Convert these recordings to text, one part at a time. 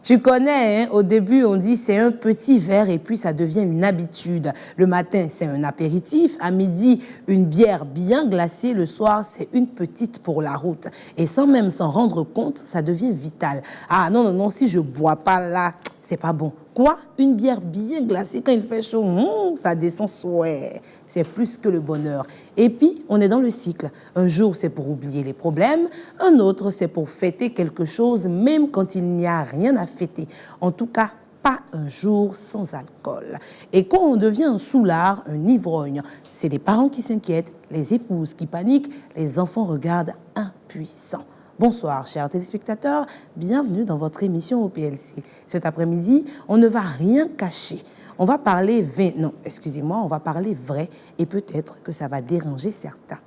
Tu connais, hein, au début, on dit c'est un petit verre et puis ça devient une habitude. Le matin, c'est un apéritif. À midi, une bière bien glacée. Le soir, c'est une petite pour la route. Et sans même s'en rendre compte, ça devient vital. Ah non, non, non, si je bois pas là, c'est pas bon. Quoi? Une bière bien glacée quand il fait chaud, ça descend, ouais. C'est plus que le bonheur. Et puis, on est dans le cycle. Un jour, c'est pour oublier les problèmes. Un autre, c'est pour fêter quelque chose, même quand il n'y a rien à fêter. En tout cas, pas un jour sans alcool. Et quand on devient un soulard, un ivrogne, c'est les parents qui s'inquiètent, les épouses qui paniquent, les enfants regardent impuissants. Bonsoir, chers téléspectateurs, bienvenue dans votre émission au PLC. Cet après-midi, on ne va rien cacher. On va parler on va parler vrai et peut-être que ça va déranger certains.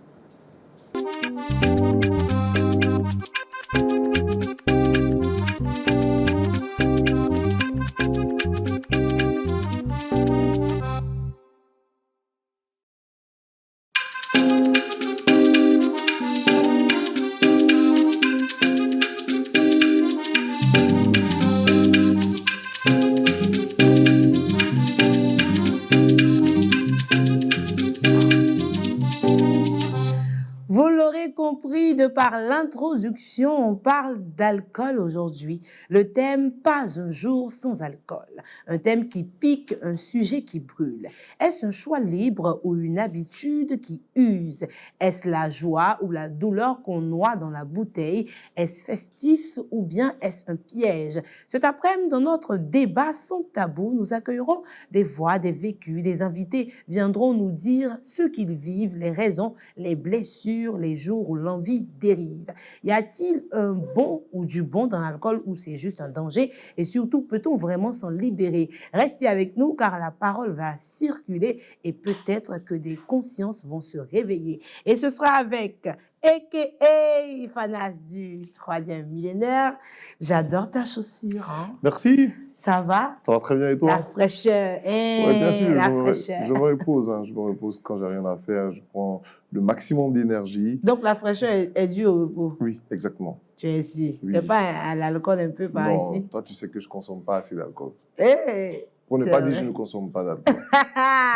Compris de par l'introduction, on parle d'alcool aujourd'hui. Le thème « Pas un jour sans alcool ». Un thème qui pique, un sujet qui brûle. Est-ce un choix libre ou une habitude qui use? Est-ce la joie ou la douleur qu'on noie dans la bouteille? Est-ce festif ou bien est-ce un piège? Cet après-midi, dans notre débat sans tabou, nous accueillerons des voix, des vécus, des invités viendront nous dire ce qu'ils vivent, les raisons, les blessures, les jours où l'envie dérive. Y a-t-il un bon ou du bon dans l'alcool ou c'est juste un danger? Et surtout, peut-on vraiment s'en libérer? Restez avec nous car la parole va circuler et peut-être que des consciences vont se réveiller. Et ce sera avec a.k.a. Fanas du 3e millénaire. J'adore ta chaussure. Hein? Merci. Ça va? Ça va très bien et toi? La fraîcheur. Ouais, bien sûr, la fraîcheur. Je me repose. Hein, je me repose quand j'ai rien à faire. Je prends le maximum d'énergie. Donc la fraîcheur est due au repos? Oui, exactement. Tu es ici. Oui. C'est pas à l'alcool un peu par non, ici? Toi, tu sais que je ne consomme pas assez d'alcool. Hey, pour ne pas dire que je ne consomme pas d'alcool.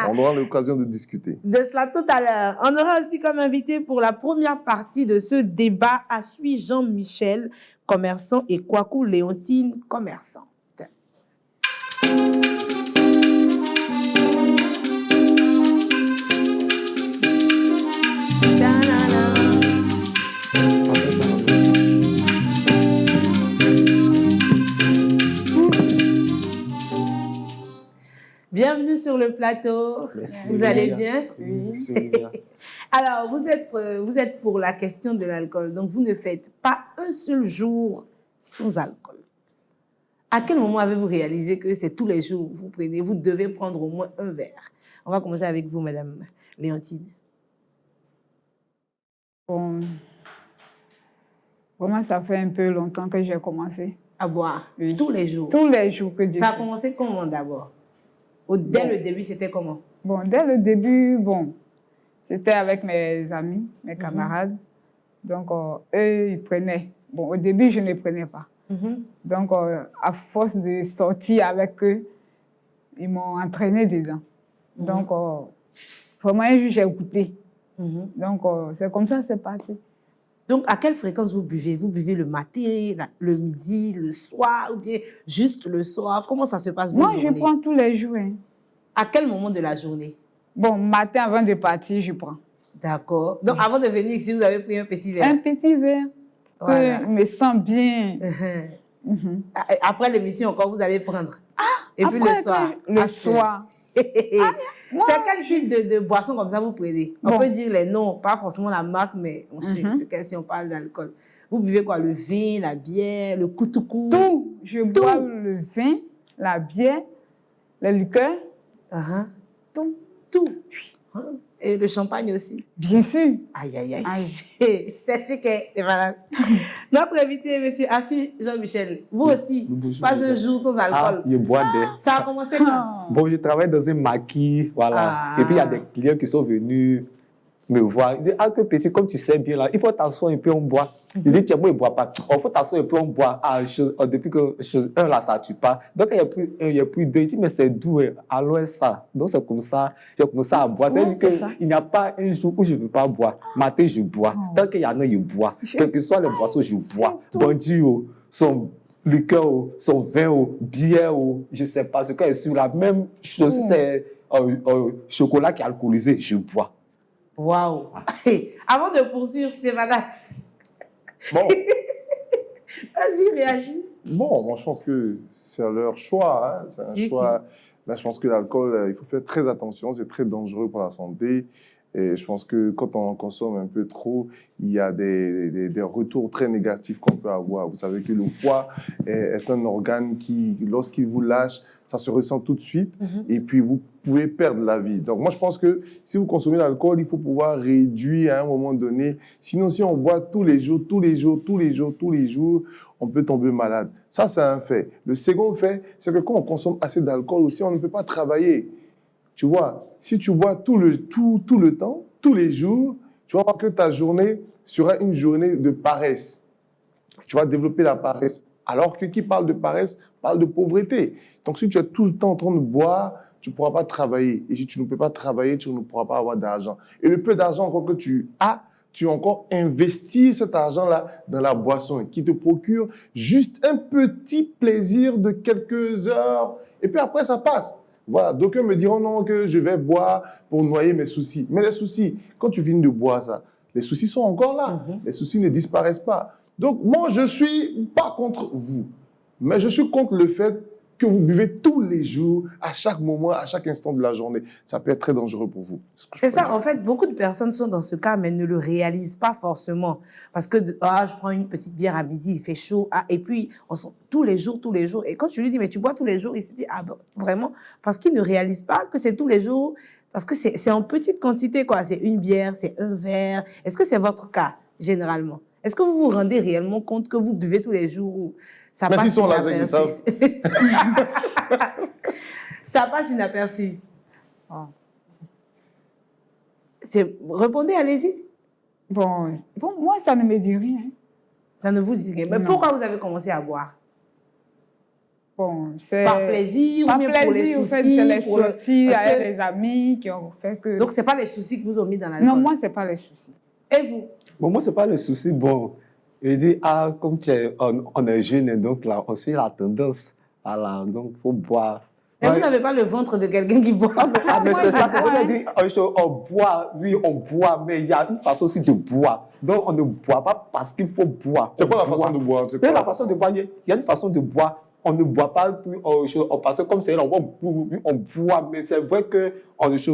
On aura l'occasion de discuter. De cela tout à l'heure. On aura aussi comme invité pour la première partie de ce débat Asui Jean-Michel, commerçant, et Kwaku Léontine, commerçante. Bienvenue sur le plateau. Merci. Vous allez bien? Oui, bien. Alors, vous êtes pour la question de l'alcool. Donc, vous ne faites pas un seul jour sans alcool. À quel moment avez-vous réalisé que c'est tous les jours que vous prenez, vous devez prendre au moins un verre? On va commencer avec vous, Madame Léontine. Bon, vraiment, ça fait un peu longtemps que j'ai commencé. À boire? Oui. Tous les jours? Tous les jours que Dieu Ça a fait. commencé comment d'abord? Dès le début, c'était comment? Bon, dès le début, bon, c'était avec mes amis, mes camarades. Donc, eux, ils prenaient. Bon, au début, je ne prenais pas. Donc, à force de sortir avec eux, ils m'ont entraîné dedans. Donc, vraiment, un jour, j'ai goûté. Donc, c'est comme ça, c'est parti. Donc, à quelle fréquence vous buvez? Vous buvez le matin, le midi, le soir, ou bien juste le soir? Comment ça se passe vos journées? Moi, je prends tous les jours. Hein. À quel moment de la journée? Bon, matin, avant de partir, je prends. D'accord. Donc, avant de venir ici, vous avez pris un petit verre? Un petit verre. Voilà. Que je me sens bien. Après l'émission, encore, vous allez prendre? Et puis après, le soir? Le soir. C'est quel type de boisson comme ça vous prenez? On peut dire les noms, pas forcément la marque, mais on sait que si on parle d'alcool. Vous buvez quoi? Le vin, la bière, le koutoukou? Tout. Je bois le vin, la bière, les liqueurs. Tout. Tout. Et le champagne aussi? Bien sûr. Aïe, aïe, aïe. C'est chic, c'est malade. Notre invité, monsieur Asui Jean-Michel, vous aussi, pas un jour sans alcool. Je bois des. Ça a commencé quand? Bon, je travaille dans un maquis, voilà. Et puis, il y a des clients qui sont venus me voir. Il dit, ah, que petit, comme tu sais bien là, il faut t'asseoir et puis on boit. Il dit, tiens, moi, il ne boit pas. Il faut t'asseoir et puis on boit. Depuis que chose 1, là, ça ne tue pas. Donc, il y a plus 1, il y a plus 2. Il dit, mais c'est doux, allons ça. Donc, c'est comme ça. J'ai commencé à boire. Ouais, Il n'y a pas un jour où je ne peux pas boire. Matin, je bois. Tant qu'il y en a, je bois. Quel que soit les boissons, je bois. Bandit, son liqueur, son vin, bière, je ne sais pas. Ce qu'il y a sur la même chose, c'est chocolat qui est alcoolisé, je bois. Waouh. Avant de poursuivre, Stévanas. Bon. Vas-y, réagis. Bon, moi je pense que c'est leur choix. Hein. C'est un choix. Là, je pense que l'alcool, il faut faire très attention. C'est très dangereux pour la santé. Et je pense que quand on en consomme un peu trop, il y a des retours très négatifs qu'on peut avoir. Vous savez que le foie est un organe qui, lorsqu'il vous lâche, ça se ressent tout de suite. Et puis, vous pouvez perdre la vie. Donc, moi, je pense que si vous consommez l'alcool, il faut pouvoir réduire à un moment donné. Sinon, si on boit tous les jours, on peut tomber malade. Ça, c'est un fait. Le second fait, c'est que quand on consomme assez d'alcool aussi, on ne peut pas travailler. Tu vois, si tu bois tout le temps, tous les jours, tu vas voir que ta journée sera une journée de paresse. Tu vas développer la paresse. Alors que qui parle de paresse, parle de pauvreté. Donc, si tu es tout le temps en train de boire, tu ne pourras pas travailler. Et si tu ne peux pas travailler, tu ne pourras pas avoir d'argent. Et le peu d'argent encore que tu as encore investir cet argent-là dans la boisson qui te procure juste un petit plaisir de quelques heures. Et puis après, ça passe. Voilà, d'aucuns me diront non, que je vais boire pour noyer mes soucis. Mais les soucis, quand tu viens de boire ça, les soucis sont encore là. Les soucis ne disparaissent pas. Donc, moi, je ne suis pas contre vous, mais je suis contre le fait que vous buvez tous les jours, à chaque moment, à chaque instant de la journée. Ça peut être très dangereux pour vous. C'est ça, en fait, beaucoup de personnes sont dans ce cas, mais ne le réalisent pas forcément. Parce que, je prends une petite bière à midi, il fait chaud, et puis, on sent tous les jours. Et quand je lui dis, mais tu bois tous les jours, il se dit, ah bon, vraiment? Parce qu'il ne réalise pas que c'est tous les jours, parce que c'est en petite quantité, quoi. C'est une bière, c'est un verre. Est-ce que c'est votre cas, généralement? Est-ce que vous vous rendez réellement compte que vous buvez tous les jours ou ça passe inaperçu? Ça passe inaperçu. Répondez, allez-y. Bon, moi, ça ne me dit rien. Ça ne vous dit rien. Mais pourquoi vous avez commencé à boire? Bon, c'est... Par plaisir ou bien pour les soucis? C'est les sorties avec les amis qui ont fait que... Donc, ce n'est pas les soucis que vous ont mis dans l'alcool? Non, moi, ce n'est pas les soucis. Et vous? Bon, moi, ce n'est pas le souci. Bon, je dis, comme on est jeune, donc là, on suit la tendance. Voilà, donc il faut boire. Mais vous n'avez pas le ventre de quelqu'un qui boit. Mais c'est ça, c'est pour dire, on boit, oui, on boit, mais il y a une façon aussi de boire. Donc, on ne boit pas parce qu'il faut boire. C'est quoi la façon de boire? La façon de boire, il y a une façon de boire. On ne boit pas tout, parce que comme c'est là, on boit, mais c'est vrai que,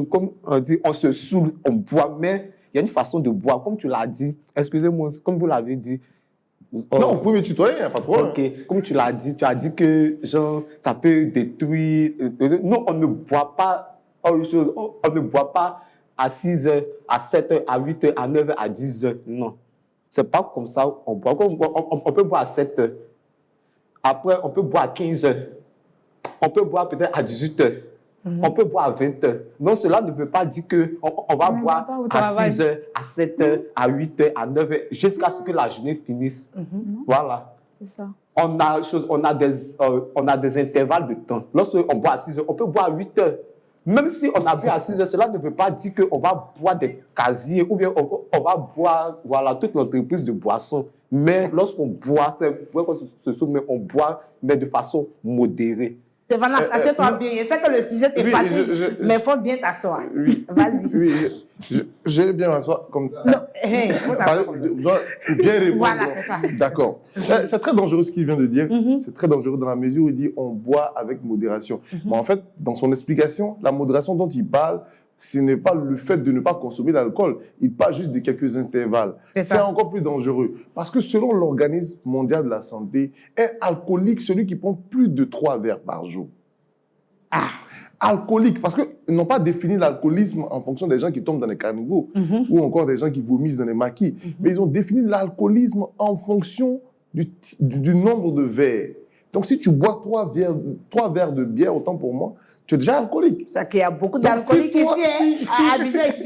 comme on dit, on se saoule, on boit, mais il y a une façon de boire, comme tu l'as dit, excusez-moi, comme vous l'avez dit. Non, vous pouvez me tutoyer, il n'y a pas de problème. Ok, comme tu l'as dit, tu as dit que genre, ça peut détruire. Non, on ne boit pas, on ne boit pas à 6 heures, à 7 heures, à 8 heures, à 9 heures, à 10 heures. Non. C'est pas comme ça on boit. On peut boire à 7 heures. Après, on peut boire à 15 heures. On peut boire peut-être à 18 heures. On peut boire à 20 heures. Donc, cela ne veut pas dire qu'on va boire à 6 heures, à 7 heures, à 8 heures, à 9 heures, jusqu'à ce que la journée finisse. Voilà. C'est ça. On a des intervalles de temps. Lorsqu'on boit à 6 heures, on peut boire à 8 heures. Même si on a bu à 6 heures, cela ne veut pas dire qu'on va boire des casiers ou bien on va boire toute l'entreprise de boissons. Mais lorsqu'on boit, c'est vrai qu'on se soumet, on boit, mais de façon modérée. Stévanas, assieds-toi bien. Je sais que le sujet t'est fatigue, mais il faut bien t'asseoir. Oui. Vas-y. Oui, j'ai bien m'asseoir comme ça. Non, il faut t'asseoir comme ça. Bien répondre. Voilà, c'est ça. D'accord. C'est très dangereux ce qu'il vient de dire. C'est très dangereux dans la mesure où il dit on boit avec modération. Mais en fait, dans son explication, la modération dont il parle, ce n'est pas le fait de ne pas consommer d'alcool. Il parle juste de quelques intervalles. C'est encore plus dangereux. Parce que selon l'Organisme mondial de la santé, est alcoolique celui qui prend plus de 3 verres par jour. Alcoolique, parce qu'ils n'ont pas défini l'alcoolisme en fonction des gens qui tombent dans les caniveaux ou encore des gens qui vomissent dans les maquis. Mais ils ont défini l'alcoolisme en fonction du nombre de verres. Donc, si tu bois 3 verres de bière, autant pour moi, tu es déjà alcoolique. Ça qu'il y a beaucoup Donc, d'alcooliques si toi- ici, à Abidjan, ici.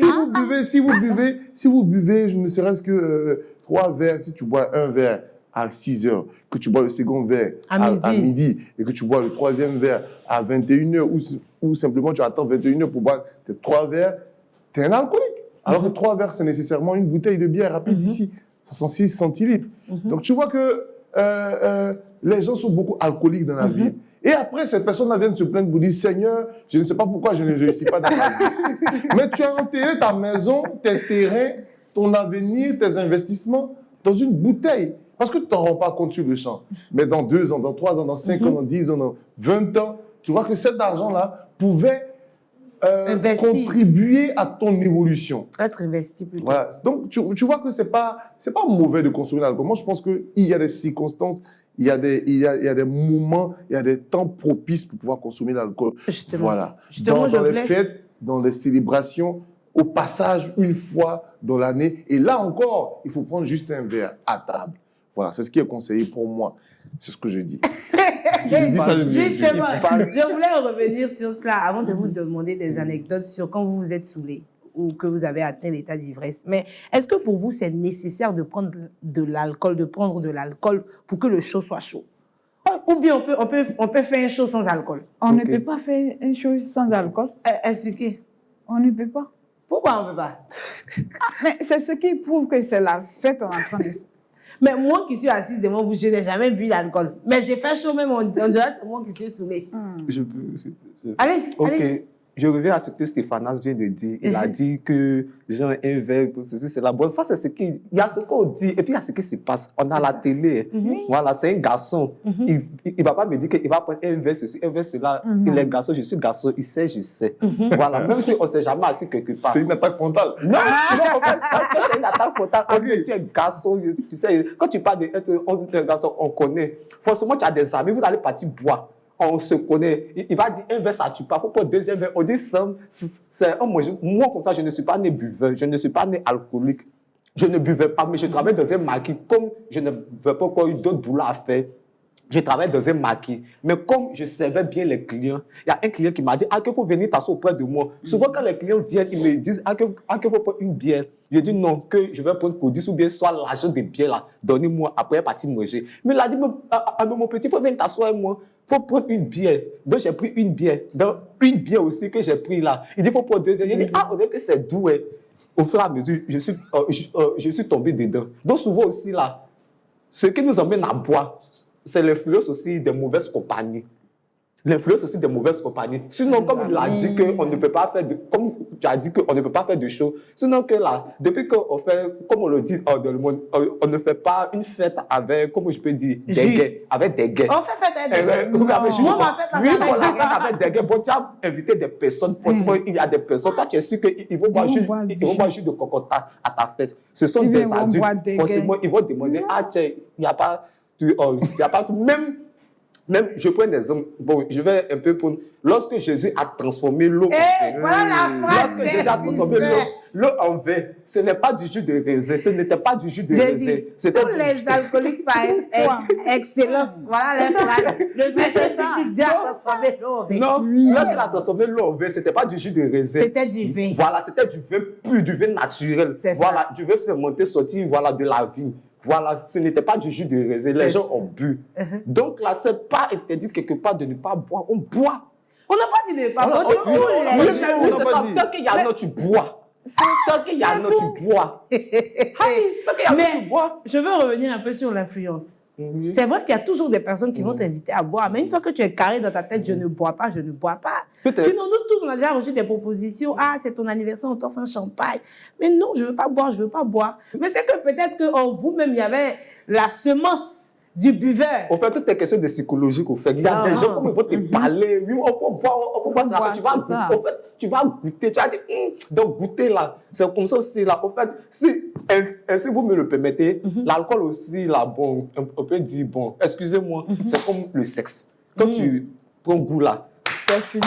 si vous buvez, ne serait-ce que 3 verres, si tu bois un verre à 6 heures, que tu bois le second verre à midi, et que tu bois le troisième verre à 21 heures, ou simplement tu attends 21 heures pour boire tes 3 verres, tu es un alcoolique. Alors que 3 verres, c'est nécessairement une bouteille de bière rapide ici, 66 centilitres. Donc tu vois que les gens sont beaucoup alcooliques dans la vie. Et après, cette personne-là vient de se plaindre pour dire, Seigneur, je ne sais pas pourquoi je ne réussis pas dans la vie. Mais tu as enterré ta maison, tes terrains, ton avenir, tes investissements dans une bouteille. Parce que tu t'en rends pas compte sur le champ. Mais dans 2 ans, dans 3 ans, dans 5 ans, dans 10 ans, dans 20 ans, tu vois que cet argent-là pouvait contribuer à ton évolution. Être investi plutôt. Voilà. Donc, tu vois que c'est pas mauvais de consommer l'alcool. Moi, je pense qu'il y a des circonstances, il y a des moments, il y a des temps propices pour pouvoir consommer l'alcool. Justement. Voilà. Justement, dans les fêtes, dans les célébrations, au passage, une fois dans l'année. Et là encore, il faut prendre juste un verre à table. Voilà, c'est ce qui est conseillé pour moi. C'est ce que je dis. Justement, je voulais revenir sur cela avant de vous demander des anecdotes sur quand vous vous êtes saoulé ou que vous avez atteint l'état d'ivresse. Mais est-ce que pour vous, c'est nécessaire de prendre de l'alcool, pour que le chaud soit chaud? Ou bien on peut faire un show sans alcool? On ne peut pas faire une chose sans alcool. Expliquez. On ne peut pas. Pourquoi on ne peut pas? Mais c'est ce qui prouve que c'est la fête on est en train de faire. Mais moi qui suis assise devant vous, je n'ai jamais bu d'alcool. Mais j'ai fait chaud même, on dirait que c'est moi qui suis saoulée. Allez-y, Ok. allez-y. Je reviens à ce que Stéphanas vient de dire. Il a dit que gens un verre pour ceci, c'est la bonne. Ça, c'est ce qu'il y a ce qu'on dit. Et puis, il y a ce qui se passe. On a la télé. Voilà, c'est un garçon. Il ne va pas me dire qu'il va prendre un verre ceci, un verre cela. Il est garçon, je suis garçon. Il sait, je sais. Voilà, même si on ne s'est jamais assis quelque part. C'est une attaque frontale. Non, c'est une attaque frontale. Tu es garçon, tu sais, quand tu parles d'être un garçon, on connaît. Forcément, tu as des amis, vous allez partir boire. On se connaît. Il va dire un verre, ça ne tue pas. Il faut pas deuxième verre. On dit c'est un moi, comme ça, je ne suis pas né buveur. Je ne suis pas né alcoolique. Je ne buvais pas, mais je travaille dans un maquis. Comme je ne veux pas encore eu d'autres boulots à faire, je travaille dans un maquis. Mais comme je servais bien les clients, il y a un client qui m'a dit qu'il faut venir t'asseoir auprès de moi. Souvent, quand les clients viennent, ils me disent qu'il faut prendre une bière. Je dis non, que je vais prendre Codis ou bien soit l'argent des bières là. Donnez-moi, après partir manger. Mais il a dit, mon petit, il faut venir t'asseoir avec moi. Il faut prendre une bière. Donc, j'ai pris une bière. Donc, une bière aussi que j'ai pris là. Il dit, il faut prendre 2 heures. Il dit, on dirait que c'est doux. Au fur et à mesure, je suis tombé dedans. Donc, souvent aussi là, ce qui nous emmène à boire, c'est l'influence aussi des mauvaises compagnies. L'influence aussi des mauvaises compagnies. Sinon, comme il a dit qu'on ne peut pas faire de... Comme tu as dit qu'on ne peut pas faire de show. Sinon que là, depuis qu'on fait, comme on le dit dans le monde, on ne fait pas une fête avec, comment je peux dire, des gays. Avec des gays. On fait fête avec des gays. Moi, ma fête avec des gays. Bon, tu as invité des personnes. Forcément, il y a des personnes. Toi, tu es sûr qu'ils vont boire juste de cocotta à ta fête. Ce sont des adultes. Forcément, ils vont demander, tiens, il n'y a pas... Même, je prends des exemples. Bon, je vais un peu pour... Lorsque Jésus a transformé l'eau en vin. Voilà la phrase. Lorsque Jésus a transformé l'eau en vin, ce n'est pas du jus de raisin. Ce n'était pas du jus de raisin. Tous les alcooliques par excellence. Voilà les phrases. Le médecin public dit a transformé l'eau en vin. Non, lorsqu'il a transformé l'eau en vin, ce n'était pas du jus de raisin. C'était du vin. Voilà, c'était du vin pur, du vin naturel. Voilà, du vin fermenté, sorti de la vigne. Voilà, ce n'était pas du jus de raisin. Les gens ont bu. Donc là, ce n'est pas interdit quelque part de ne pas boire. On boit. On n'a pas dit de ne pas boire. On dit tant qu'il y a l'eau, tu bois. Tant qu'il y a l'eau, tu bois. Mais je veux revenir un peu sur l'influence. C'est vrai qu'il y a toujours des personnes qui vont t'inviter à boire, mais une fois que tu es carré dans ta tête, je ne bois pas, je ne bois pas. Sinon, nous tous, on a déjà reçu des propositions. C'est ton anniversaire, on t'offre un champagne. Mais non, je ne veux pas boire, je ne veux pas boire. Mais c'est que peut-être qu'en vous-même, il y avait la semence du buveur. On fait toutes les questions de psychologie qu'on fait. Il y a des gens, comme ils vont te parler, oui, on peut boire ça. Tu vas goûter. En fait, tu vas goûter. Tu vas dire, donc goûter là. C'est comme ça aussi là. En fait, si vous me le permettez, l'alcool aussi là, bon, on peut dire, bon, excusez-moi, c'est comme le sexe. Quand tu prends goût là,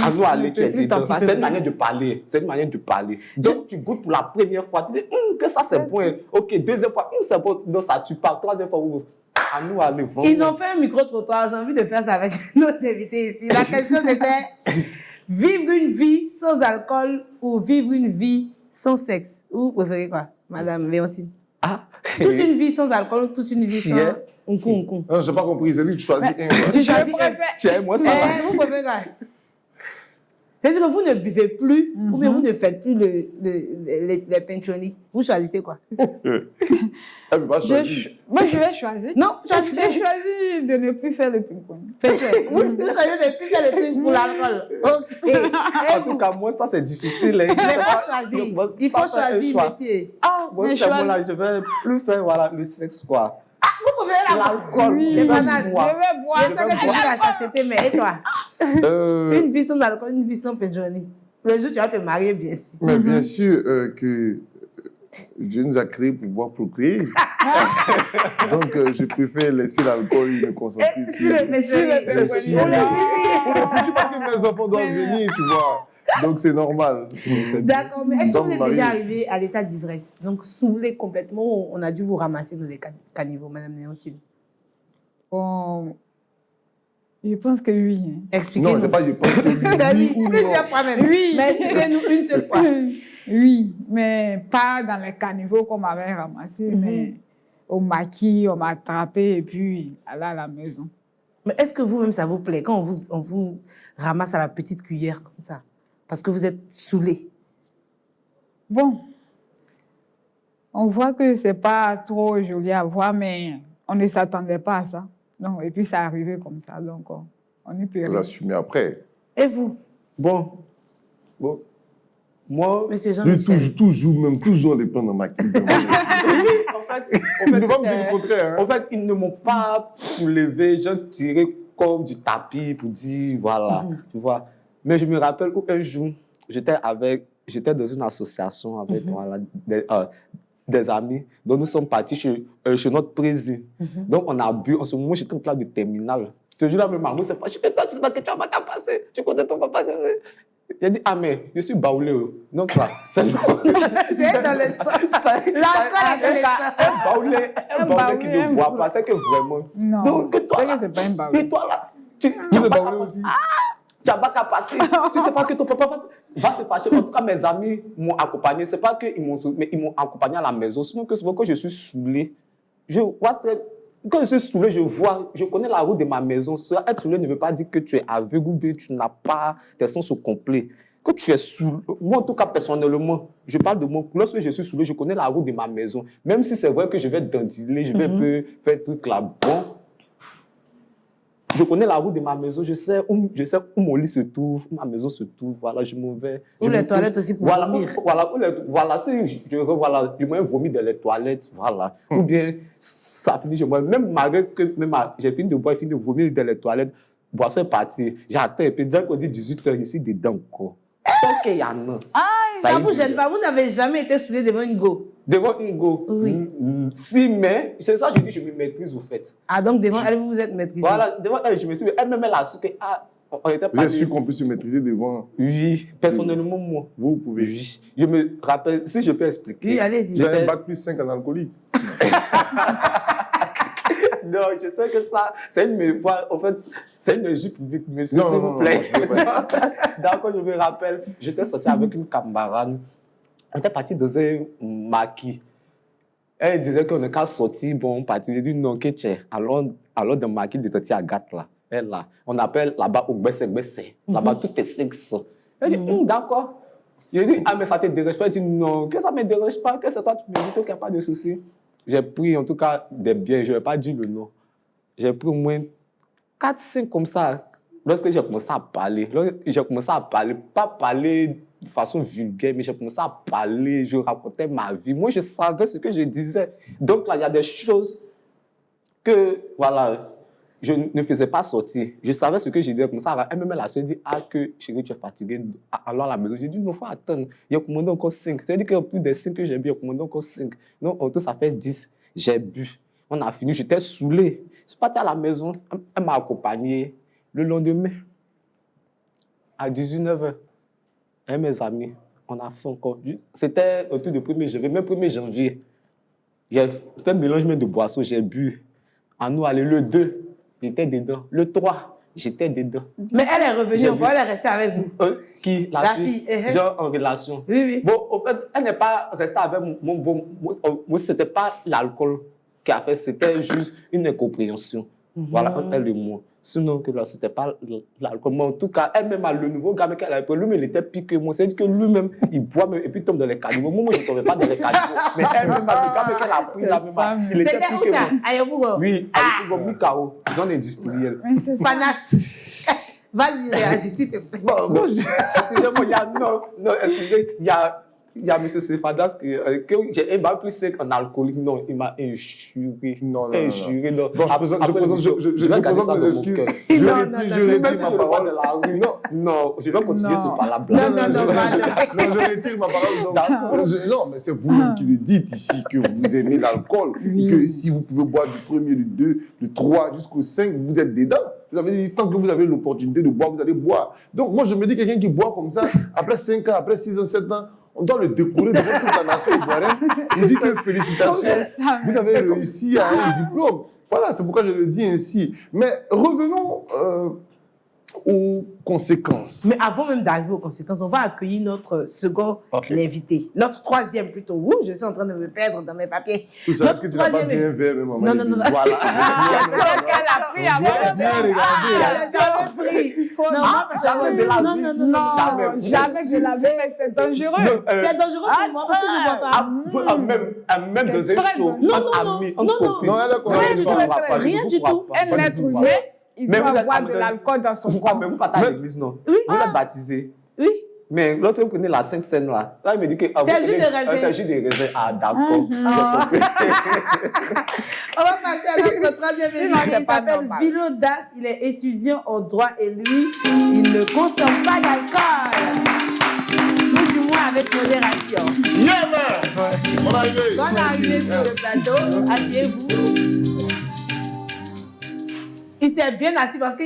à nous aller, tu es dedans. C'est une manière de parler. C'est une manière de parler. Donc, tu goûtes pour la première fois. Tu dis, que ça c'est bon. Ok, deuxième fois, c'est bon. Non, ça tue pas. Troisième fois, à nous aller vendre. Ils ont fait un micro-trottoir. J'ai envie de faire ça avec nos invités ici. La question, c'était vivre une vie sans alcool ou vivre une vie sans sexe. Vous préférez quoi, Madame Léontine? Ah, Toute une vie sans alcool ou toute une vie sans Yeah. unku. Non, j'ai pas compris. C'est lui qui choisit un. Tu Je choisis un. préfère. tiens, moi, ça va. Vous préférez quoi? C'est-à-dire que vous ne buvez plus ou bien vous ne faites plus les pensioni. Vous choisissez quoi? Elle peut pas choisir. Moi, je vais choisir. Non, J'ai choisissez. choisi de ne plus faire le ping-pong. Vous choisissez de plus faire le truc pour l'alcool. Ok. Et En vous? tout cas, moi, ça, c'est difficile. Hein. Il faut choisir. Moi, Il faut pas faire un choisir, choix. monsieur. Ah, moi, Mais c'est bon, là, je vais plus faire voilà, le sexe, quoi. Vous préférez L'alcool, Oui. je Les vais bananes. boire. Je vais boire. Je sais que tu veux la chasteté, mais et toi? Une vie sans alcool, une vie sans pensioni. Le jour où tu vas te marier, bien sûr. Mais bien sûr que Dieu nous a créés pour pouvoir procréer. Donc, je préfère laisser l'alcool et me concentrer Et sur si le pensioni. Bien Pour sûr. le petit. Pour le futur, parce que mes enfants doivent venir, tu vois. Donc, c'est normal. D'accord, mais est-ce que Donc, vous êtes Marie, déjà arrivé à l'état d'ivresse? Donc, saoulé complètement, on a dû vous ramasser dans les caniveaux, Madame Léontine. Bon, je pense que oui. hein. Expliquez-nous. Non, c'est pas je pense que C'est oui, ou non. plusieurs fois même. Oui. Mais expliquez-nous une seule fois. Oui, mais pas dans les caniveaux qu'on m'avait ramassé, mais au maquis, on m'a attrapé et puis allé à la maison. Mais est-ce que vous-même, ça vous plaît quand on vous ramasse à la petite cuillère comme ça? Parce que vous êtes saoulé. Bon, on voit que c'est pas trop joli à voir, mais on ne s'attendait pas à ça. Donc, et puis, ça arrivé comme ça, donc on n'y peut Vous rien. assumez après. Et vous, Bon. Moi, Monsieur Lui, Jean-Michel? toujours les plans dans ma quille. en fait, Il ne va me dire le contraire. Hein. en fait, ils ne m'ont pas soulevé, j'ai tiré comme du tapis pour dire, voilà, tu vois. Mais je me rappelle un jour, j'étais dans une association avec voilà, des amis. Donc, nous sommes partis chez notre président. Donc, on a bu. En ce moment, j'étais en classe de terminale. Ce jour-là, ma maman s'est fâchée. Mais toi, tu sais pas que tu vas pas passer. Tu connais ton papa. Il a dit, ah, mais je suis baoulé. Donc, ça, c'est C'est dans le sang. L'alcool est dans le sang. un baoulé qui ne boit pas, c'est que vraiment. Non, Donc, que toi, c'est là, que c'est pas un baoulé. mais toi, là, tu Vous êtes vas baoulé pas aussi. tu n'as pas qu'à passer. Tu sais pas que ton papa va se fâcher. En tout cas, mes amis m'ont accompagné. C'est pas qu'ils m'ont, mais ils m'ont accompagné à la maison. Sinon, que souvent, quand je suis saoulé, quand je suis saoulé, je connais la route de ma maison. Être saoulé ne veut pas dire que tu es aveugle ou bien tu n'as pas tes sens au complet. Quand tu es saoulé, moi en tout cas personnellement, je parle de moi. Lorsque je suis saoulé, je connais la route de ma maison. Même si c'est vrai que je vais dandiler, je vais un peu faire truc là bon. Je connais la route de ma maison, je sais où mon lit se trouve, où ma maison se trouve. Voilà, je m'en vais. Ou les toilettes aussi pour vomir. Voilà, si je vomis dans les toilettes, voilà. Ou bien, ça finit chez moi. Même malgré que j'ai fini de boire, j'ai fini de vomir dans les toilettes, boisson est partie. J'attends et puis dès qu'on dit 18h ici, dedans encore. Ok, il y en a. Ça ne vous gêne pas. Vous n'avez jamais été saoulé devant une go. Devant une go. Oui. Si, mais, c'est ça, je dis, je me maîtrise au fait. Ah, donc devant elle, vous vous êtes maîtrisé. Voilà, devant elle, je me suis dit, elle-même, elle a su que, on était Vous pas. êtes sûr qu'on peut se maîtriser devant Oui, personnellement, moi. vous pouvez. Oui. Je me rappelle, si je peux expliquer. Oui, allez-y. Vous avez un J'étais- bac plus 5 en alcoolique. Non, je sais que ça, c'est une voix, en fait, c'est une régie publique, monsieur, Non, s'il non, vous non, plaît. non, je veux pas. D'accord, je me rappelle, j'étais sorti avec une camarade, on était parti dans un maquis. Elle disait qu'on n'est qu'à sortir, bon, on partit. Elle dit non, que tu es. Alors dans le maquis de Tati Agathe, là, elle, là, on appelle là-bas au Gbesse. Là-bas, tout est sexe. Elle dit, d'accord. Il dit, ah, mais ça te dérange pas? Elle dit, non, que ça me dérange pas, que c'est toi, tu me dis qu'il n'y a pas de souci. J'ai pris en tout cas des biens, je ne vais pas dire le nom. J'ai pris au moins 4-5 comme ça. Lorsque j'ai commencé à parler, pas parler de façon vulgaire, mais j'ai commencé à parler, je racontais ma vie. Moi, je savais ce que je disais. Donc là, il y a des choses que, voilà, je ne faisais pas sortir. Je savais ce que je disais comme ça. Elle elle a se dit, que chérie, tu es fatiguée, allons à la maison. J'ai dit, non, il faut attendre. Il a commandé encore 5. C'est-à-dire qu'il y a plus des 5 que j'ai bu, il a commandé encore 5. Donc, en tout, ça fait 10. J'ai bu. On a fini, j'étais saoulé. Je suis parti à la maison, elle m'a accompagné. Le lendemain, à 19h, avec mes amis, on a fait encore. C'était autour du 1er janvier, même 1er janvier. J'ai fait un mélange de boissons, j'ai bu. À nous aller le 2, j'étais dedans. Le 3, j'étais dedans. Mais elle est revenue J'ai encore, vu. elle est restée avec vous. Qui La fille, Genre en relation. Oui, oui. Bon, au fait, elle n'est pas restée avec moi. C'était pas l'alcool qui a fait, c'était juste une incompréhension. Voilà, entre elle et moi. Sinon, que là, c'était pas l'alcool. Mais en tout cas, elle-même, le nouveau gars qu'elle avait pris, lui-même, il était pire que moi. C'est-à-dire que lui-même, il boit même, et puis il tombe dans les caniveaux. Moi, je ne tombais pas dans les caniveaux. Mais elle-même, le gars qu'elle a pris, là-même, il était C'était pire où que ça? moi. À Yopougon? Oui, avec Yopougon, Mikao, zone industrielle. Mais c'est ça. Fanas. Vas-y, réagis, s'il te plaît. Bon, moi, Excusez-moi, il y a M. Sefadas il m'a plus sec en alcoolique. Non, il m'a injuré. Non. Non. Bon, je vais garder présente ça mes dans mon excuses. cœur. Je Non, retire Même si ma je le vois parole. de la rue. Non, je vais continuer Non. ce parole. Non, Je retire ma parole. Donc, non, mais c'est vous-même qui le dites ici que vous aimez l'alcool. Que si vous pouvez boire du premier, du 2, du 3 jusqu'au 5, vous êtes dedans. Vous avez dit, tant que vous avez l'opportunité de boire, vous allez boire. Donc, moi, je me dis, quelqu'un qui boit comme ça, après 5 ans, après 6 ans, 7 ans, on doit le découvrir devant toute la nation ivoirienne. Il dit que félicitations, vous avez réussi à un diplôme. Voilà, c'est pourquoi je le dis ainsi. Mais revenons aux conséquences. Mais avant même d'arriver aux conséquences, on va accueillir notre second invité. Notre troisième plutôt. Ouh, je suis en train de me perdre dans mes papiers. Tout ça, est-ce que tu n'as pas bien fait, maman? Non. Voilà. qu'elle a pris avant. Bien regarder. Elle n'a jamais pris. Faut Non, pas- jamais de la vie. Jamais de la vie, mais c'est dangereux. C'est dangereux pour moi parce que je ne bois pas. Même dans un très show, dangereux. entre amis, entre copines. Non, elle a quoi? Rien du tout. Rien du tout. Un être humain, il Mais doit vous êtes avoir de amoureux. l'alcool dans son Mais corps. vous partez à l'église, non? Oui. Vous êtes baptisé. Oui. Mais lorsque vous prenez la 5 scène là, il me dit que. C'est un jus de raisin. C'est un jus de raisin. Ah, d'accord. On va passer à notre troisième Sinon, invité. c'est Il pas s'appelle normal. Vilo Das. Il est étudiant en droit et lui, il ne consomme pas d'alcool. Ou du moins avec modération. Yeah, man! On est arrivé. Bonne arrivée sur le plateau. Asseyez-vous. Il s'est bien assis parce que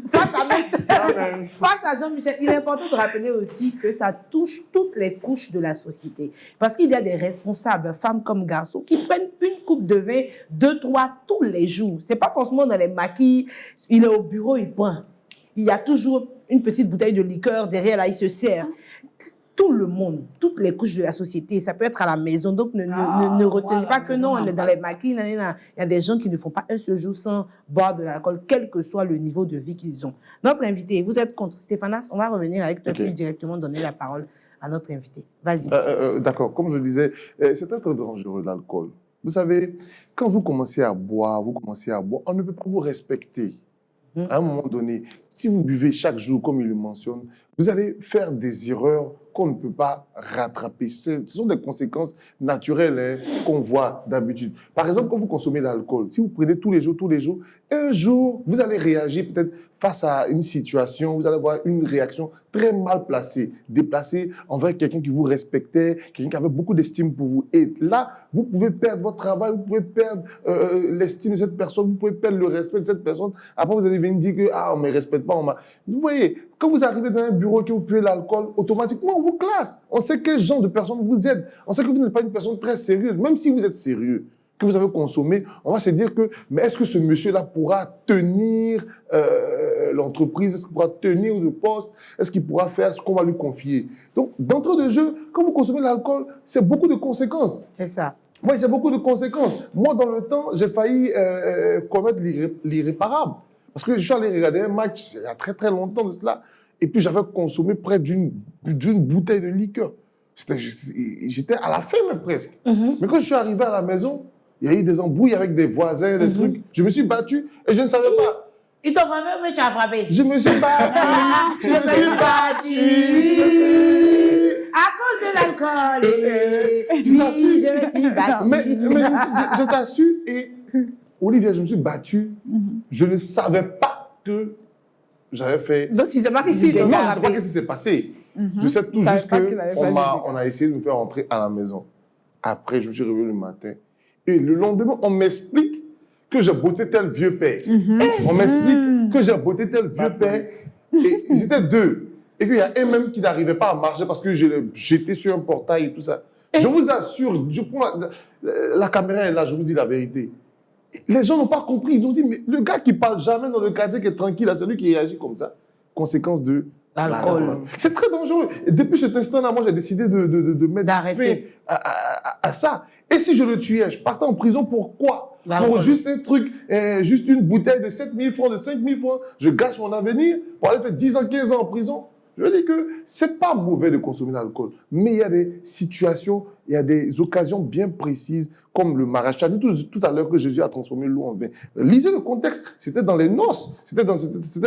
face à Jean-Michel, il est important de rappeler aussi que ça touche toutes les couches de la société. Parce qu'il y a des responsables, femmes comme garçons, qui prennent une coupe de vin, 2, 3 tous les jours. C'est pas forcément dans les maquis. Il est au bureau, il boit. Il y a toujours une petite bouteille de liqueur derrière, là, il se sert. Tout le monde, toutes les couches de la société, ça peut être à la maison. Donc, ne retenez pas que non, on est dans les maquis. Il y a des gens qui ne font pas un seul jour sans boire de l'alcool, quel que soit le niveau de vie qu'ils ont. Notre invité, vous êtes contre Stéphanas, on va revenir avec toi plus directement donner la parole à notre invité. Vas-y. D'accord, comme je disais, c'est très dangereux l'alcool. Vous savez, quand vous commencez à boire, on ne peut pas vous respecter. À un moment donné, si vous buvez chaque jour, comme il le mentionne, vous allez faire des erreurs qu'on ne peut pas rattraper. Ce sont des conséquences naturelles qu'on voit d'habitude. Par exemple, quand vous consommez l'alcool, si vous prenez tous les jours, un jour, vous allez réagir peut-être face à une situation, vous allez avoir une réaction très mal placée, déplacée envers quelqu'un qui vous respectait, quelqu'un qui avait beaucoup d'estime pour vous. Et là, vous pouvez perdre votre travail, vous pouvez perdre l'estime de cette personne, vous pouvez perdre le respect de cette personne. Après, vous allez venir dire que on ne me respecte pas. Vous voyez, quand vous arrivez dans un bureau et que vous buvez l'alcool, automatiquement, on vous classe. On sait quel genre de personne vous êtes. On sait que vous n'êtes pas une personne très sérieuse. Même si vous êtes sérieux, que vous avez consommé, on va se dire que, mais est-ce que ce monsieur-là pourra tenir l'entreprise? Est-ce qu'il pourra tenir le poste? Est-ce qu'il pourra faire ce qu'on va lui confier? Donc, d'entrée de jeu, quand vous consommez l'alcool, c'est beaucoup de conséquences. C'est ça. Oui, c'est beaucoup de conséquences. Moi, dans le temps, j'ai failli commettre l'irréparable. Parce que je suis allé regarder un match il y a très très longtemps de cela, et puis j'avais consommé près d'une bouteille de liqueur. J'étais à la fin même presque. Mais quand je suis arrivé à la maison, il y a eu des embrouilles avec des voisins, des trucs. Je me suis battu et je ne savais pas. Il t'a frappé ou tu as frappé? Je me suis battu. Je me suis battu à cause de l'alcool. Oui, je me suis battu. Mais je t'assure, et Olivier, je me suis battu. Je ne savais pas que j'avais fait. Donc, tu ne sais pas qu'est-ce qui Non, je ne sais pas frappé. ce qui s'est passé. Je sais tout juste qu'on a essayé de me faire entrer à la maison. Après, je me suis réveillé le matin. Et le lendemain, on m'explique que j'ai botté tel vieux père. On m'explique que j'ai botté tel vieux père. Et ils étaient deux. Et qu'il y a un même qui n'arrivait pas à marcher parce que j'étais sur un portail et tout ça. Je vous assure, je prends la caméra est là, je vous dis la vérité. Les gens n'ont pas compris. Ils ont dit, mais le gars qui parle jamais dans le quartier, qui est tranquille, c'est lui qui réagit comme ça. Conséquence de l'alcool. C'est très dangereux. Et depuis cet instant-là, moi, j'ai décidé de mettre D'arrêter. fin à ça. Et si je le tuais, je partais en prison pour quoi? Pour juste un truc, juste une bouteille de 7 000 francs, de 5 000 francs. Je gâche mon avenir pour aller faire 10 ans, 15 ans en prison. Je veux dire que c'est pas mauvais de consommer l'alcool, mais il y a des situations, il y a des occasions bien précises, comme le mariage. Tu as dit tout à l'heure que Jésus a transformé l'eau en vin. Lisez le contexte, c'était dans les noces, c'était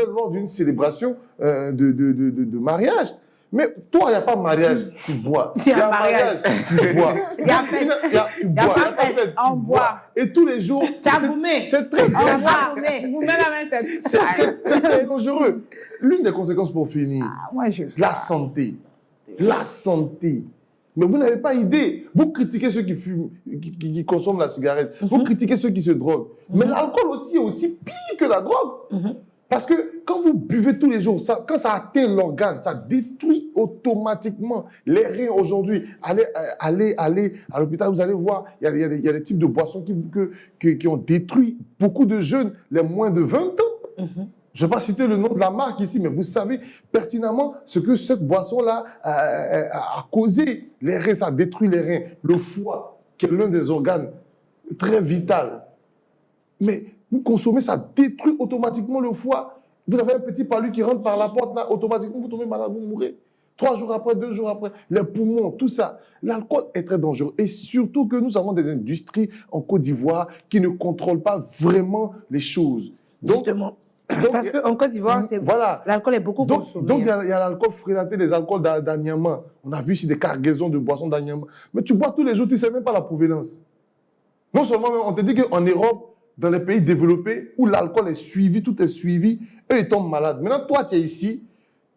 lors d'une célébration de mariage. Mais toi, il n'y a pas mariage, tu bois. Il y a mariage, tu bois. Il y a fête. Il y a pas fête, on boit. Et tous les jours, c'est très dangereux. Vous mettez la main, C'est très dangereux. L'une des conséquences pour finir, la santé. La santé. Mais vous n'avez pas idée. Vous critiquez ceux qui fument, qui consomment la cigarette. Vous critiquez ceux qui se droguent. Mais l'alcool aussi est aussi pire que la drogue. Parce que quand vous buvez tous les jours, quand ça atteint l'organe, ça détruit automatiquement les reins aujourd'hui. Allez à l'hôpital, vous allez voir, il y a des types de boissons qui ont détruit beaucoup de jeunes, les moins de 20 ans. Je ne vais pas citer le nom de la marque ici, mais vous savez pertinemment ce que cette boisson-là a causé. Les reins, ça détruit les reins. Le foie, qui est l'un des organes très vitaux. Mais vous consommez, ça détruit automatiquement le foie. Vous avez un petit palu qui rentre par la porte, là, automatiquement, vous tombez malade, vous mourrez. 3 jours après, 2 jours après, les poumons, tout ça. L'alcool est très dangereux. Et surtout que nous avons des industries en Côte d'Ivoire qui ne contrôlent pas vraiment les choses. Justement. Parce qu'en Côte d'Ivoire, l'alcool est beaucoup consommé. Donc, il y a l'alcool frélaté, des alcools d'Anyama. On a vu ici des cargaisons de boissons d'Anyama. Mais tu bois tous les jours, tu ne sais même pas la provenance. Non seulement, on te dit qu'en Europe, dans les pays développés, où l'alcool est suivi, tout est suivi, eux, ils tombent malades. Maintenant, toi, tu es ici,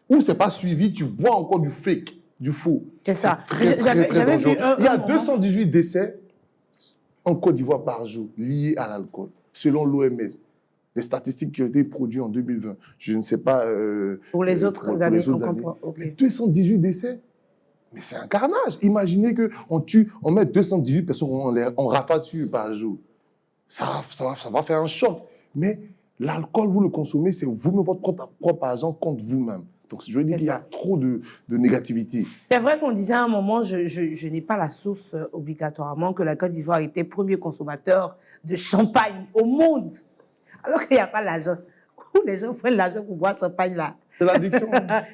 où ce n'est pas suivi, tu bois encore du fake, du faux. C'est ça. Très dangereux. Il y a moment. 218 décès en Côte d'Ivoire par jour liés à l'alcool, selon l'OMS. Les statistiques qui ont été produites en 2020. Je ne sais pas... pour les autres années, on comprend. Okay. 218 décès. Mais c'est un carnage. Imaginez qu'on met 218 personnes en rafale dessus par jour. Ça va faire un choc. Mais l'alcool, vous le consommez, c'est vous-même votre propre argent contre vous-même. Donc, je veux dire qu'il y a trop de négativité. C'est vrai qu'on disait à un moment, je n'ai pas la source obligatoirement, que la Côte d'Ivoire était premier consommateur de champagne au monde. Alors qu'il n'y a pas l'argent. Où les gens prennent l'argent pour boire champagne là. C'est l'addiction.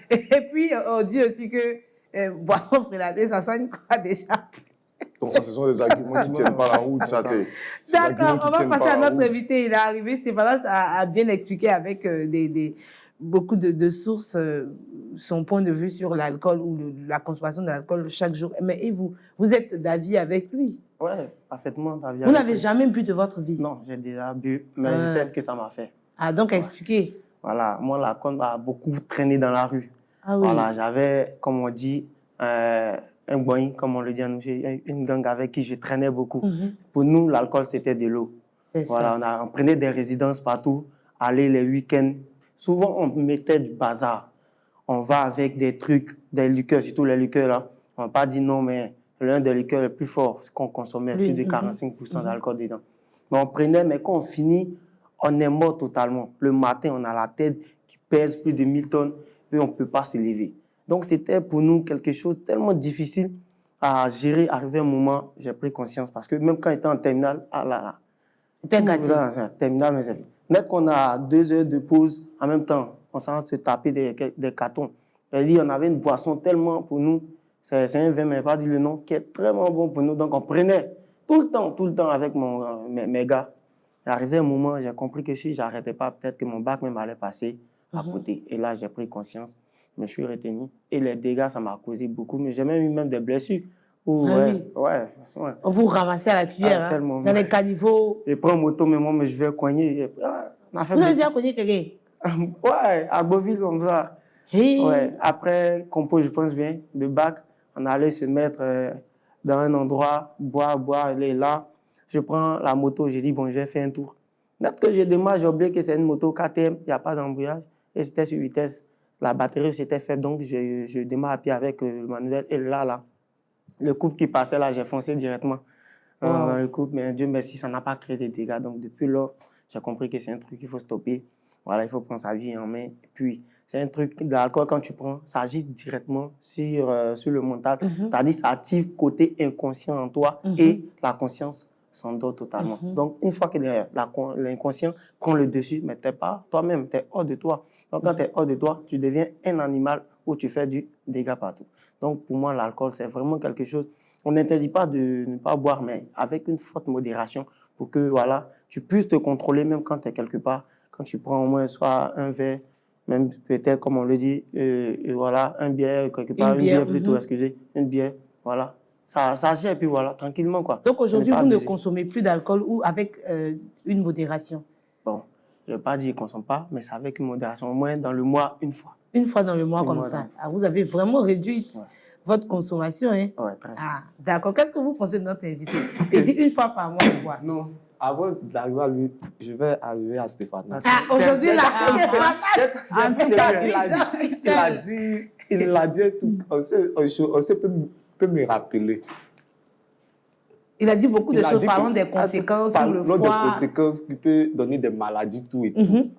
Et puis, on dit aussi que boisson frélatée, ça soigne quoi déjà? Donc ça, ce sont des arguments qui ne tiennent pas la route. D'accord, on va passer à notre invité. Il est arrivé, Stéphanos a bien expliqué avec beaucoup de sources son point de vue sur l'alcool ou la consommation de l'alcool chaque jour. Mais et vous êtes d'avis avec lui? Oui, parfaitement d'avis. Vous n'avez jamais bu de votre vie? Non, j'ai déjà bu, mais je sais ce que ça m'a fait. Ah, donc expliquez. Voilà, moi, l'alcool m'a beaucoup traîné dans la rue. Ah oui. Voilà, j'avais, comme on dit, un boy, comme on le dit en nous, une gang avec qui je traînais beaucoup. Pour nous, l'alcool, c'était de l'eau. C'est ça. Voilà, on prenait des résidences partout, aller les week-ends. Souvent, on mettait du bazar. On va avec des trucs, des liqueurs, surtout les liqueurs là. On n'a pas dit non, mais l'un des liqueurs les plus forts, c'est qu'on consommait plus de 45% d'alcool dedans. Mais on prenait, mais quand on finit, on est mort totalement. Le matin, on a la tête qui pèse plus de 1000 tonnes et on ne peut pas se lever. Donc, c'était pour nous quelque chose de tellement difficile à gérer. Arrivé un moment, j'ai pris conscience parce que même quand j'étais en terminale, c'était terminale, mais c'est net qu'on a 2 heures de pause en même temps. On s'en se taper des cartons. C'est-à-dire, on avait une boisson tellement pour nous, c'est un vin, mais pas dit le nom, qui est vraiment bon pour nous. Donc, on prenait tout le temps avec mes gars. Et arrivé un moment, j'ai compris que si je n'arrêtais pas, peut-être que mon bac même allait passer à côté. Et là, j'ai pris conscience. Je me suis retenu. Et les dégâts, ça m'a causé beaucoup. Mais j'ai même eu des blessures. Oui. On vous ramassait à la cuillère, dans les caniveaux. Et prends moto, mais moi, je vais cogner. Vous avez déjà cogné quelqu'un? Ouais, à Beauville, comme ça. Hey. Ouais. Après, compo, je pense bien, le bac, on allait se mettre dans un endroit, boire, aller là. Je prends la moto, je dis, bon, je vais faire un tour. Net que je démarre, j'ai oublié que c'est une moto KTM, il n'y a pas d'embouillage. Et c'était sur vitesse. La batterie, c'était faible, donc je démarre à pied avec le manuel. Et là, le couple qui passait là, j'ai foncé directement. dans le couple, mais Dieu merci, ça n'a pas créé des dégâts. Donc, depuis lors, j'ai compris que c'est un truc qu'il faut stopper. Voilà, il faut prendre sa vie en main. Et puis, c'est un truc, l'alcool, quand tu prends, ça agit directement sur le mental. C'est-à-dire, ça active côté inconscient en toi et la conscience s'endort totalement. Donc, une fois que l'inconscient prend le dessus, mais tu n'es pas toi-même, tu es hors de toi. Donc, quand tu es hors de toi, tu deviens un animal où tu fais du dégât partout. Donc, pour moi, l'alcool, c'est vraiment quelque chose. On n'interdit pas de ne pas boire, mais avec une forte modération pour que voilà, tu puisses te contrôler même quand tu es quelque part. Quand tu prends au moins soit un verre, même peut-être, comme on le dit, voilà, un bière quelque part, une bière plutôt, excusez, une bière, voilà. Ça agit et puis voilà, tranquillement, quoi. Donc aujourd'hui, vous ne consommez plus d'alcool ou avec une modération? Bon, je ne vais pas dire qu'on ne consomme pas, mais c'est avec une modération, au moins dans le mois, une fois. Une fois dans le mois comme ça. Ah, vous avez vraiment réduit votre consommation, hein? Ouais, très bien. Ah, d'accord. Qu'est-ce que vous pensez de notre invité? Il dit une fois par mois, on boit. Non, avant d'arriver à lui, je vais arriver à Stéphane. Ah, aujourd'hui, là, il a dit tout. On peut me rappeler. Il a dit beaucoup de choses parlant des conséquences sur le foie. Des conséquences qui peuvent donner des maladies, tout et tout.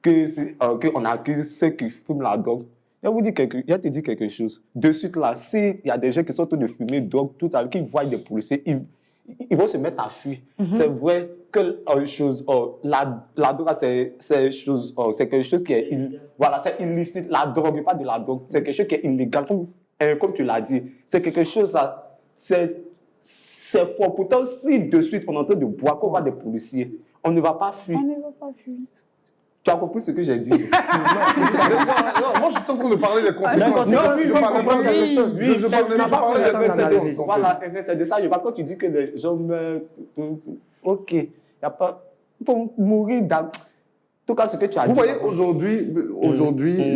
Qu'on accuse ceux qui fument la drogue. Je vais te dire quelque chose. De suite là, s'il y a des gens qui sont en train de fumer drogue, tout à l'heure, qui voient des policiers, ils vont se mettre à fuir. C'est vrai que la drogue, c'est quelque chose qui est voilà, c'est illicite. La drogue, pas de la drogue, c'est quelque chose qui est illégal, comme tu l'as dit. C'est quelque chose là, c'est fort. Pourtant, si de suite on est en train de boire, qu'on voit des policiers, on ne va pas fuir. On ne va pas fuir. Tu as compris ce que j'ai dit? Non, moi, je suis en train de parler des conséquences. Non, oui, je parlais pas de quelque chose. Je parlais des conséquences. Voilà, c'est de ça. Je vois quand tu dis que les gens meurent. Ok. Il n'y a pas. Pour mourir dans. En tout cas, ce que tu as dit. Vous voyez, aujourd'hui,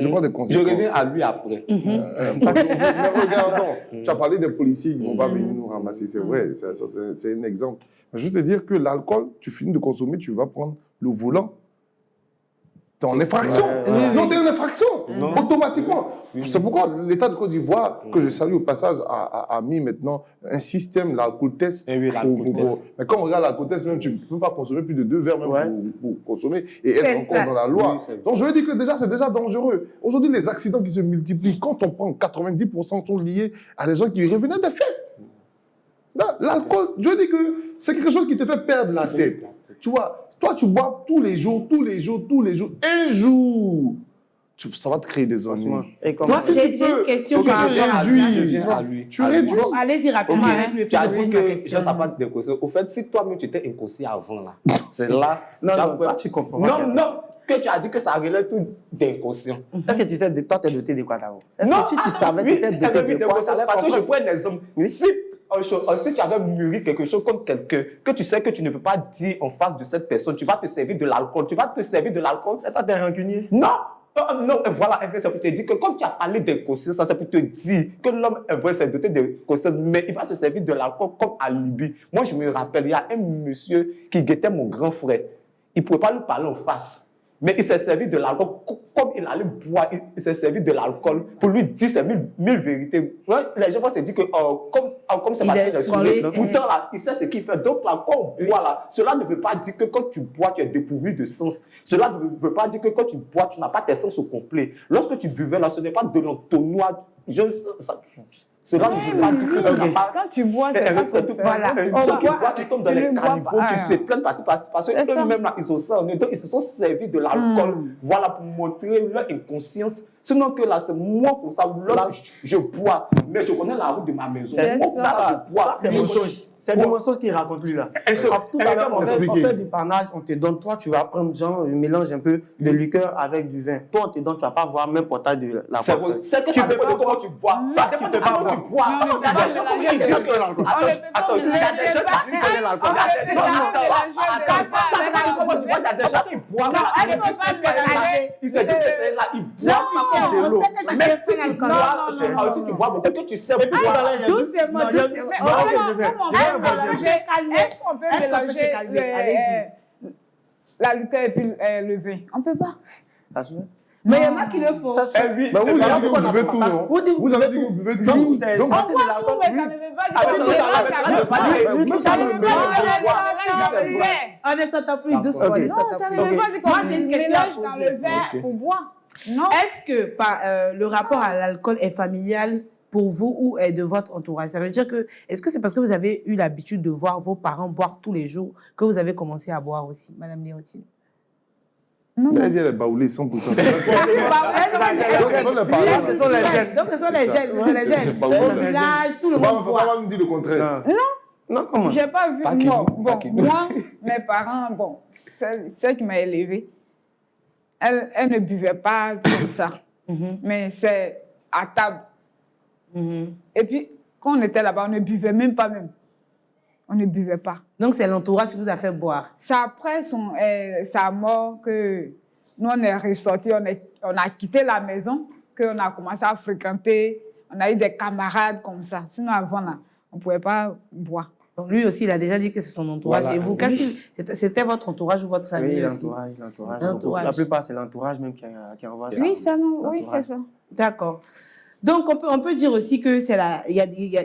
je vois des conséquences. Je reviens à lui après. Mais regardons, tu as parlé des policiers qui ne vont pas venir nous ramasser. C'est vrai, c'est un exemple. Mais je veux te dire que l'alcool, tu finis de consommer, tu vas prendre le volant. T'es en infraction. Non, t'es en infraction. Automatiquement. C'est pourquoi l'État de Côte d'Ivoire, que je salue au passage, a mis maintenant un système, l'alcool test. Oui, mais quand on regarde l'alcool test, même, tu ne peux pas consommer plus de 2 verres même pour consommer et être encore dans la loi. Donc je veux dire que déjà, c'est déjà dangereux. Aujourd'hui, les accidents qui se multiplient, quand on prend 90% sont liés à des gens qui revenaient des fêtes. L'alcool, je veux dire que c'est quelque chose qui te fait perdre la tête. Tu vois, toi, tu bois tous les jours. Un jour, ça va te créer des ennuis. Moi, j'ai une question par rapport à lui. Tu réduis. Allez-y rapidement avec le Tu as dit que je ne sais pas te déconscient. Au fait, si toi-même tu étais inconscient avant, là, c'est là. Non, tu comprends. Non, que tu as dit que ça relève tout d'inconscient. Est-ce que tu sais, toi, tu es doté de quoi d'abord? Est-ce que si tu savais que tu étais doté de quoi, ça allait parce que je prends un exemple. Si tu avais mûri quelque chose comme quelqu'un, que tu sais que tu ne peux pas dire en face de cette personne, tu vas te servir de l'alcool. Et toi, t'es rancunier? Non, voilà, c'est pour te dire que comme tu as parlé d'inconscience, ça c'est pour te dire que l'homme est vrai, c'est doté de conscience, mais il va se servir de l'alcool comme alibi. Moi, je me rappelle, il y a un monsieur qui guettait mon grand frère. Il ne pouvait pas lui parler en face. Mais il s'est servi de l'alcool, comme il allait boire, il s'est servi de l'alcool pour lui dire ses mille vérités. Ouais, les gens vont se dire que comme c'est parce qu'il est pourtant là, il sait ce qu'il fait. Donc là, quand on boit là, cela ne veut pas dire que quand tu bois, tu es dépourvu de sens. Cela ne veut pas dire que quand tu bois, tu n'as pas tes sens au complet. Lorsque tu buvais là, ce n'est pas de l'entonnoir. Cela ne veut pas dire que tu n'as pas... Quand tu bois, c'est pas tout. Voilà. Ceux qui boivent, ils tombent dans les caniveaux, qui se plaignent parce qu'eux-mêmes, là, ils ont ça. Donc, ils se sont servis de l'alcool, voilà, pour montrer leur inconscience. Sinon que là, c'est moi comme ça, là, je bois, mais je connais la route de ma maison. C'est moi, ça. je bois. C'est des mensonges qu'il raconte lui là. Tout à l'heure, on fait du panache, on te donne, toi tu vas prendre genre un mélange un peu de liqueur avec du vin. Toi on te donne, tu vas pas voir même portail de la boisson. C'est que tu peux pas comment tu bois. Ça dépend de comment tu bois. Attends, il y a des gens qui connaissent l'alcool. Ça dépend comment tu bois. Il y a des gens qui boivent. Ils se disent que c'est là, ils boivent. on sait que tu Mais peux faire l'alcool. si tu bois, peut-être que tu sais boire. Doucement. Est-ce qu'on peut mélanger la liqueur et puis le vin? On ne peut pas. Ça se fait. Mais il y en a qui le font. Ça se fait. Mais vous avez dit que vous buvez tout, non? Vous avez dit que vous buvez tout. Donc, c'est Donc, ça, c'est de Tout, l'alcool. mais ça ne veut pas dire Ah, mais que ça c'est veut vrai, pas- ça ça veut veut pas pas dire- dire- ça veut ça pas veut dire pas qu'on dire- mélange dans le verre. On descend plus doucement. Ok. on descend Non, ça ne plus. veut pas dire Moi, qu'on j'ai une question à mélange dans poser. le verre Ok. pour boire. Non. Est-ce que le rapport à l'alcool est familial pour vous ou est de votre entourage? Ça veut dire que, est-ce que c'est parce que vous avez eu l'habitude de voir vos parents boire tous les jours que vous avez commencé à boire aussi, Madame Léontine? Non, Elle dit elle est baoulée 100%. C'est pas vrai, Ce sont les parents. Ce sont les jeunes. Donc, ce sont les jeunes, c'était les jeunes. Au village, tout le Il monde ne faut boit. pas me dire le contraire. Non, comment? j'ai pas vu. Pas qui Non, vous, pas bon, qui vous. moi, mes parents, bon, celle qui m'a élevée, elle ne buvait pas comme ça. Mais c'est à table. Et puis, quand on était là-bas, on ne buvait même pas même. On ne buvait pas. Donc, c'est l'entourage qui vous a fait boire. C'est après sa mort que nous, on est ressortis, on a quitté la maison, qu'on a commencé à fréquenter. On a eu des camarades comme ça. Sinon, avant, là, on ne pouvait pas boire. Donc, lui aussi, il a déjà dit que c'est son entourage. Voilà. Et vous, c'était votre entourage ou votre famille Oui, aussi? l'entourage. L'entourage. La plupart, c'est l'entourage même qui envoie ça. Oui, c'est L'entourage. ça. D'accord. Donc, on peut dire aussi que il y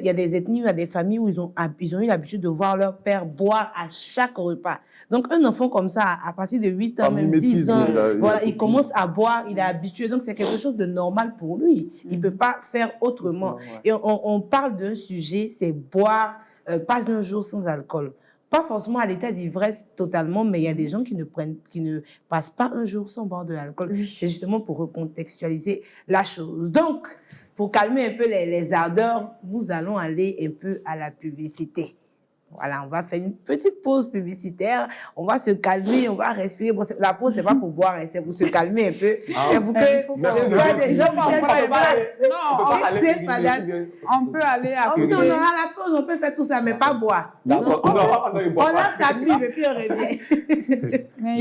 a des ethnies, il y a des familles où ils ont eu l'habitude de voir leur père boire à chaque repas. Donc, un enfant comme ça, à partir de 8 ans, Par même 10 mimétisme, ans, il a voilà, il compris. commence à boire, il est habitué. Donc, c'est quelque chose de normal pour lui. Il peut pas faire autrement. Ouais. Et on parle d'un sujet, c'est boire pas un jour sans alcool. Pas forcément à l'état d'ivresse totalement, mais il y a des gens qui ne passent pas un jour sans boire de l'alcool. C'est justement pour recontextualiser la chose. Donc, pour calmer un peu les ardeurs, nous allons aller un peu à la publicité. Voilà, on va faire une petite pause publicitaire. On va se calmer, on va respirer. Bon, la pause, c'est pas pour boire, hein, c'est pour se calmer un peu. C'est pour que Merci le de voix merci. des gens, Michel On peut fait pas place. aller- non, C'est pas date. On peut aller à On aura la pause, on peut faire tout ça, mais pas boire. D'accord. Donc, Non, on ne on boit pas. lance la pub et puis on revient. Mais